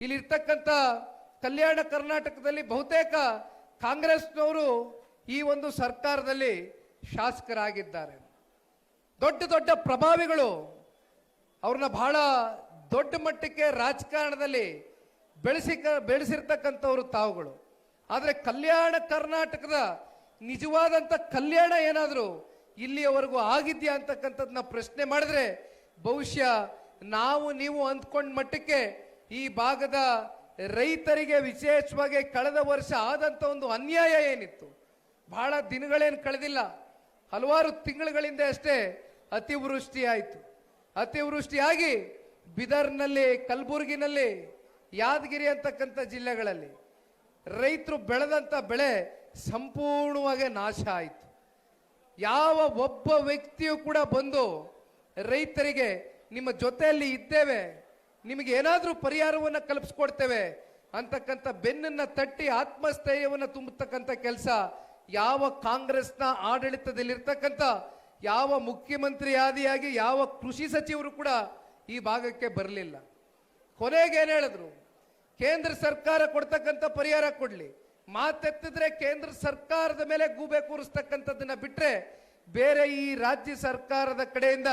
ಇಲ್ಲಿರ್ತಕ್ಕಂಥ ಕಲ್ಯಾಣ ಕರ್ನಾಟಕದಲ್ಲಿ ಬಹುತೇಕ ಕಾಂಗ್ರೆಸ್ನವರು ಈ ಒಂದು ಸರ್ಕಾರದಲ್ಲಿ ಶಾಸಕರಾಗಿದ್ದಾರೆ. ದೊಡ್ಡ ದೊಡ್ಡ ಪ್ರಭಾವಿಗಳು ಅವ್ರನ್ನ ಬಹಳ ದೊಡ್ಡ ಮಟ್ಟಕ್ಕೆ ರಾಜಕಾರಣದಲ್ಲಿ ಬೆಳೆಸಿರ್ತಕ್ಕಂಥವ್ರು ತಾವುಗಳು. ಆದರೆ ಕಲ್ಯಾಣ ಕರ್ನಾಟಕದ ನಿಜವಾದಂಥ ಕಲ್ಯಾಣ ಏನಾದರೂ ಇಲ್ಲಿಯವರೆಗೂ ಆಗಿದ್ಯಾ ಅಂತಕ್ಕಂಥದ್ದನ್ನ ಪ್ರಶ್ನೆ ಮಾಡಿದ್ರೆ ಬಹುಶಃ ನಾವು ನೀವು ಅಂದ್ಕೊಂಡ ಮಟ್ಟಕ್ಕೆ ಈ ಭಾಗದ ರೈತರಿಗೆ ವಿಶೇಷವಾಗಿ ಕಳೆದ ವರ್ಷ ಆದಂಥ ಒಂದು ಅನ್ಯಾಯ ಏನಿತ್ತು, ಬಹಳ ದಿನಗಳೇನು ಕಳೆದಿಲ್ಲ, ಹಲವಾರು ತಿಂಗಳುಗಳಿಂದ ಅಷ್ಟೇ ಅತಿವೃಷ್ಟಿ ಆಯಿತು. ಅತಿವೃಷ್ಟಿಯಾಗಿ ಬಿದರ್ನಲ್ಲಿ, ಕಲಬುರಗಿನಲ್ಲಿ, ಯಾದಗಿರಿ ಅಂತಕ್ಕಂಥ ಜಿಲ್ಲೆಗಳಲ್ಲಿ ರೈತರು ಬೆಳೆದಂಥ ಬೆಳೆ ಸಂಪೂರ್ಣವಾಗಿ ನಾಶ ಆಯಿತು. ಯಾವ ಒಬ್ಬ ವ್ಯಕ್ತಿಯು ಕೂಡ ಬಂದು ರೈತರಿಗೆ ನಿಮ್ಮ ಜೊತೆಯಲ್ಲಿ ಇದ್ದೇವೆ, ನಿಮಗೆ ಏನಾದರೂ ಪರಿಹಾರವನ್ನು ಕಲ್ಪಿಸ್ಕೊಡ್ತೇವೆ ಅಂತಕ್ಕಂಥ ಬೆನ್ನನ್ನು ತಟ್ಟಿ ಆತ್ಮಸ್ಥೈರ್ಯವನ್ನು ತುಂಬತಕ್ಕಂಥ ಕೆಲಸ ಯಾವ ಕಾಂಗ್ರೆಸ್ನ ಆಡಳಿತದಲ್ಲಿರ್ತಕ್ಕಂಥ ಯಾವ ಮುಖ್ಯಮಂತ್ರಿ ಆದಿಯಾಗಿ ಯಾವ ಕೃಷಿ ಸಚಿವರು ಕೂಡ ಈ ಭಾಗಕ್ಕೆ ಬರಲಿಲ್ಲ. ಕೊನೆಗೆ ಏನು ಹೇಳಿದ್ರು, ಕೇಂದ್ರ ಸರ್ಕಾರ ಕೊಡ್ತಕ್ಕಂಥ ಪರಿಹಾರ ಕೊಡ್ಲಿ, ಮಾತೆತ್ತಿದ್ರೆ ಕೇಂದ್ರ ಸರ್ಕಾರದ ಮೇಲೆ ಗೂಬೆ ಕೂರಿಸ್ತಕ್ಕಂಥದ್ದನ್ನ ಬಿಟ್ರೆ ಬೇರೆ ಈ ರಾಜ್ಯ ಸರ್ಕಾರದ ಕಡೆಯಿಂದ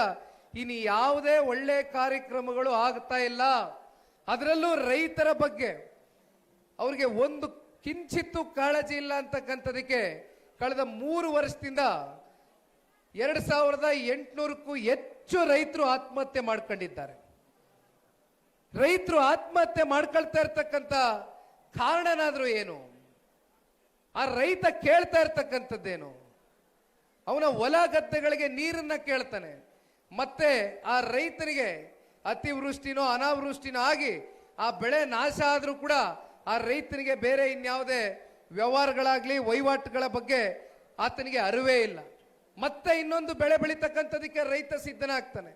ಇನ್ನು ಯಾವುದೇ ಒಳ್ಳೆ ಕಾರ್ಯಕ್ರಮಗಳು ಆಗ್ತಾ ಇಲ್ಲ. ಅದರಲ್ಲೂ ರೈತರ ಬಗ್ಗೆ ಅವ್ರಿಗೆ ಒಂದು ಕಿಂಚಿತ್ತು ಕಾಳಜಿ ಇಲ್ಲ ಅಂತಕ್ಕಂಥದಕ್ಕೆ ಕಳೆದ 3 ವರ್ಷದಿಂದ 2800ಕ್ಕೂ ಹೆಚ್ಚು ರೈತರು ಆತ್ಮಹತ್ಯೆ ಮಾಡ್ಕೊಂಡಿದ್ದಾರೆ. ರೈತರು ಆತ್ಮಹತ್ಯೆ ಮಾಡ್ಕೊಳ್ತಾ ಇರ್ತಕ್ಕಂಥ ಕಾರಣನಾದ್ರೂ ಏನು? ಆ ರೈತ ಕೇಳ್ತಾ ಇರ್ತಕ್ಕಂಥದ್ದೇನು? ಅವನ ಹೊಲ ಗದ್ದೆಗಳಿಗೆ ನೀರನ್ನ ಕೇಳ್ತಾನೆ, ಮತ್ತೆ ಆ ರೈತನಿಗೆ ಅತಿವೃಷ್ಟಿನೋ ಅನಾವೃಷ್ಟಿನೋ ಆಗಿ ಆ ಬೆಳೆ ನಾಶ ಆದ್ರೂ ಕೂಡ ಆ ರೈತನಿಗೆ ಬೇರೆ ಇನ್ಯಾವುದೇ ವ್ಯವಹಾರಗಳಾಗ್ಲಿ ವಹಿವಾಟುಗಳ ಬಗ್ಗೆ ಆತನಿಗೆ ಅರಿವೇ ಇಲ್ಲ. ಮತ್ತೆ ಇನ್ನೊಂದು ಬೆಳೆ ಬೆಳೀತಕ್ಕಂಥದಕ್ಕೆ ರೈತ ಸಿದ್ಧನಾಗ್ತಾನೆ.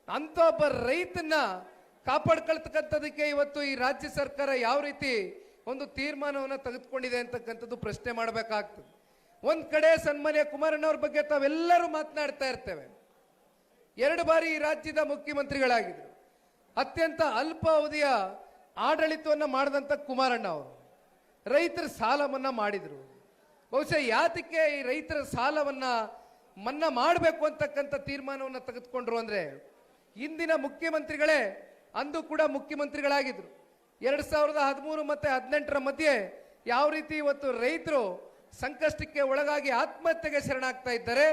ಅಂತ ಒಬ್ಬ ರೈತನ ಕಾಪಾಡ್ಕೊಳ್ತಕ್ಕಂಥದಕ್ಕೆ ಇವತ್ತು ಈ ರಾಜ್ಯ ಸರ್ಕಾರ ಯಾವ ರೀತಿ ಒಂದು ತೀರ್ಮಾನವನ್ನು ತೆಗೆದುಕೊಂಡಿದೆ ಅಂತಕ್ಕಂಥದ್ದು ಪ್ರಶ್ನೆ ಮಾಡಬೇಕಾಗ್ತದೆ. ಒಂದ್ ಕಡೆ ಸನ್ಮಾನ್ಯ ಕುಮಾರಣ್ಣವ್ರ ಬಗ್ಗೆ ತಾವೆಲ್ಲರೂ ಮಾತನಾಡ್ತಾ ಇರ್ತೇವೆ. 2 ಬಾರಿ ಈ ರಾಜ್ಯದ ಮುಖ್ಯಮಂತ್ರಿಗಳಾಗಿದ್ರು. ಅತ್ಯಂತ ಅಲ್ಪ ಅವಧಿಯ ಆಡಳಿತವನ್ನ ಮಾಡಿದಂಥ ಕುಮಾರಣ್ಣ ಅವರು ರೈತರ ಸಾಲ ಮನ್ನಾ ಮಾಡಿದ್ರು. ಬಹುಶಃ ಯಾತಕ್ಕೆ ಈ ರೈತರ ಸಾಲವನ್ನ ಮನ್ನಾ ಮಾಡಬೇಕು ಅಂತಕ್ಕಂಥ ತೀರ್ಮಾನವನ್ನು ತೆಗೆದುಕೊಂಡ್ರು ಅಂದ್ರೆ, ಇಂದಿನ ಮುಖ್ಯಮಂತ್ರಿಗಳೇ ಅಂದು ಕೂಡ ಮುಖ್ಯಮಂತ್ರಿಗಳಾಗಿದ್ರು. 2013 ಮತ್ತೆ 2018 ಮಧ್ಯೆ ಯಾವ ರೀತಿ ಇವತ್ತು ರೈತರು ಸಂಕಷ್ಟಕ್ಕೆ ಒಳಗಾಗಿ ಆತ್ಮಹತ್ಯೆಗೆ ಶರಣಾಗ್ತಾ ಇದ್ದಾರೆ,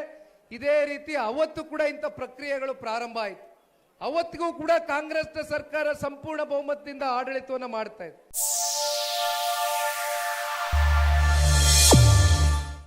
ಇದೇ ರೀತಿ ಅವತ್ತು ಕೂಡ ಇಂಥ ಪ್ರಕ್ರಿಯೆಗಳು ಪ್ರಾರಂಭ ಆಯಿತು. ಅವತ್ತಿಗೂ ಕೂಡ ಕಾಂಗ್ರೆಸ್ನ ಸರ್ಕಾರ ಸಂಪೂರ್ಣ ಬಹುಮತದಿಂದ ಆಡಳಿತವನ್ನು ಮಾಡ್ತಾ ಇದೆ.